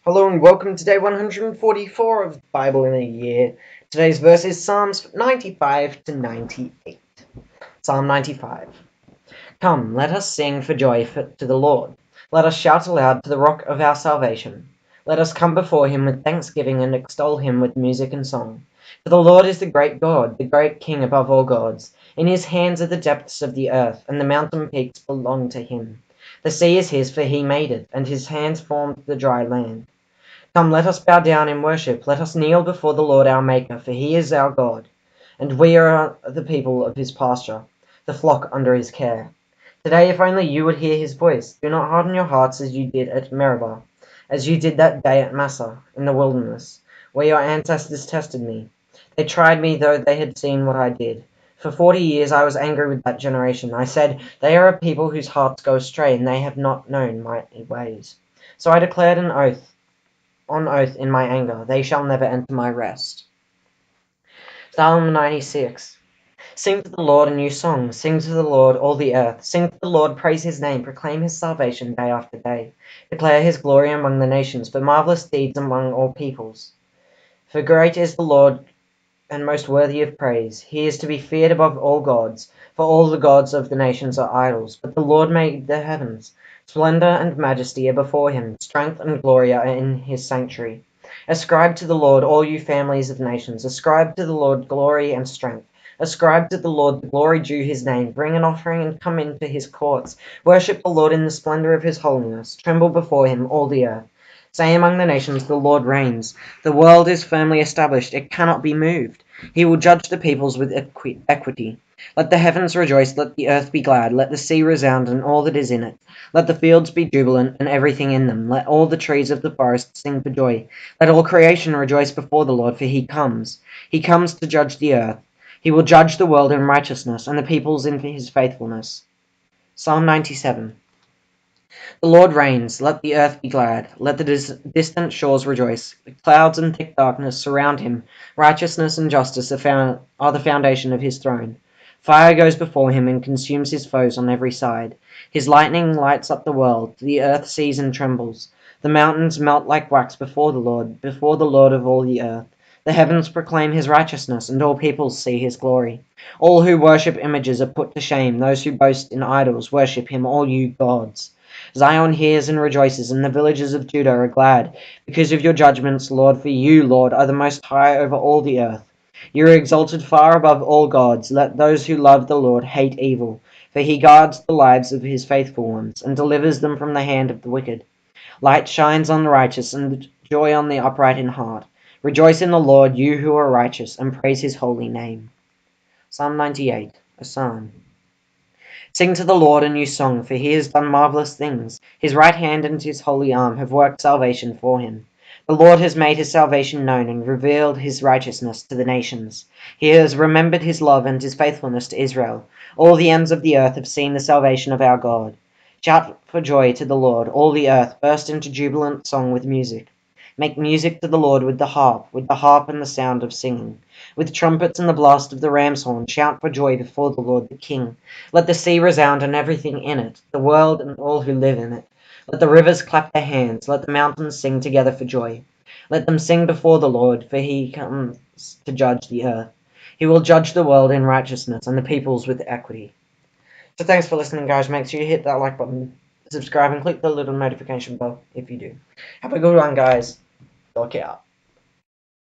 Hello and welcome to day 144 of the Bible in a Year. Today's verse is Psalms 95 to 98. Psalm 95. Come, let us sing for joy to the Lord. Let us shout aloud to the rock of our salvation. Let us come before him with thanksgiving and extol him with music and song. For the Lord is the great God, the great King above all gods. In his hands are the depths of the earth, and the mountain peaks belong to him. The sea is his, for he made it, and his hands formed the dry land. Come, let us bow down in worship. Let us kneel before the Lord our Maker, for he is our God, and we are the people of his pasture, the flock under his care. Today, if only you would hear his voice, do not harden your hearts as you did at Meribah, as you did that day at Massah, in the wilderness, where your ancestors tested me. They tried me, though they had seen what I did. For 40 years I was angry with that generation. I said, they are a people whose hearts go astray, and they have not known my ways. So I declared on oath in my anger, they shall never enter my rest. Psalm 96. Sing to the Lord a new song. Sing to the Lord, all the earth. Sing to the Lord, praise his name. Proclaim his salvation day after day. Declare his glory among the nations, for marvelous deeds among all peoples. For great is the Lord, and most worthy of praise. He is to be feared above all gods, for all the gods of the nations are idols. But the Lord made the heavens. Splendor and majesty are before him. Strength and glory are in his sanctuary. Ascribe to the Lord, all you families of nations. Ascribe to the Lord glory and strength. Ascribe to the Lord the glory due his name. Bring an offering and come into his courts. Worship the Lord in the splendor of his holiness. Tremble before him, all the earth. Say among the nations, the Lord reigns. The world is firmly established. It cannot be moved. He will judge the peoples with equity. Let the heavens rejoice. Let the earth be glad. Let the sea resound and all that is in it. Let the fields be jubilant and everything in them. Let all the trees of the forest sing for joy. Let all creation rejoice before the Lord, for he comes. He comes to judge the earth. He will judge the world in righteousness and the peoples in his faithfulness. Psalm 97. The Lord reigns. Let the earth be glad. Let the distant shores rejoice. Clouds and thick darkness surround him. Righteousness and justice are the foundation of his throne. Fire goes before him and consumes his foes on every side. His lightning lights up the world. The earth sees and trembles. The mountains melt like wax before the Lord of all the earth. The heavens proclaim his righteousness, and all peoples see his glory. All who worship images are put to shame. Those who boast in idols worship him, all you gods. Zion hears and rejoices, and the villages of Judah are glad, because of your judgments, Lord, for you, Lord, are the most high over all the earth. You are exalted far above all gods. Let those who love the Lord hate evil, for he guards the lives of his faithful ones, and delivers them from the hand of the wicked. Light shines on the righteous, and joy on the upright in heart. Rejoice in the Lord, you who are righteous, and praise his holy name. Psalm 98, a psalm. Sing to the Lord a new song, for he has done marvelous things. His right hand and his holy arm have worked salvation for him. The Lord has made his salvation known and revealed his righteousness to the nations. He has remembered his love and his faithfulness to Israel. All the ends of the earth have seen the salvation of our God. Shout for joy to the Lord, all the earth. Burst into jubilant song with music. Make music to the Lord with the harp and the sound of singing. With trumpets and the blast of the ram's horn, shout for joy before the Lord the King. Let the sea resound and everything in it, the world and all who live in it. Let the rivers clap their hands, let the mountains sing together for joy. Let them sing before the Lord, for he comes to judge the earth. He will judge the world in righteousness and the peoples with equity. So thanks for listening, guys. Make sure you hit that like button, subscribe, and click the little notification bell if you do. Have a good one, guys. Look out.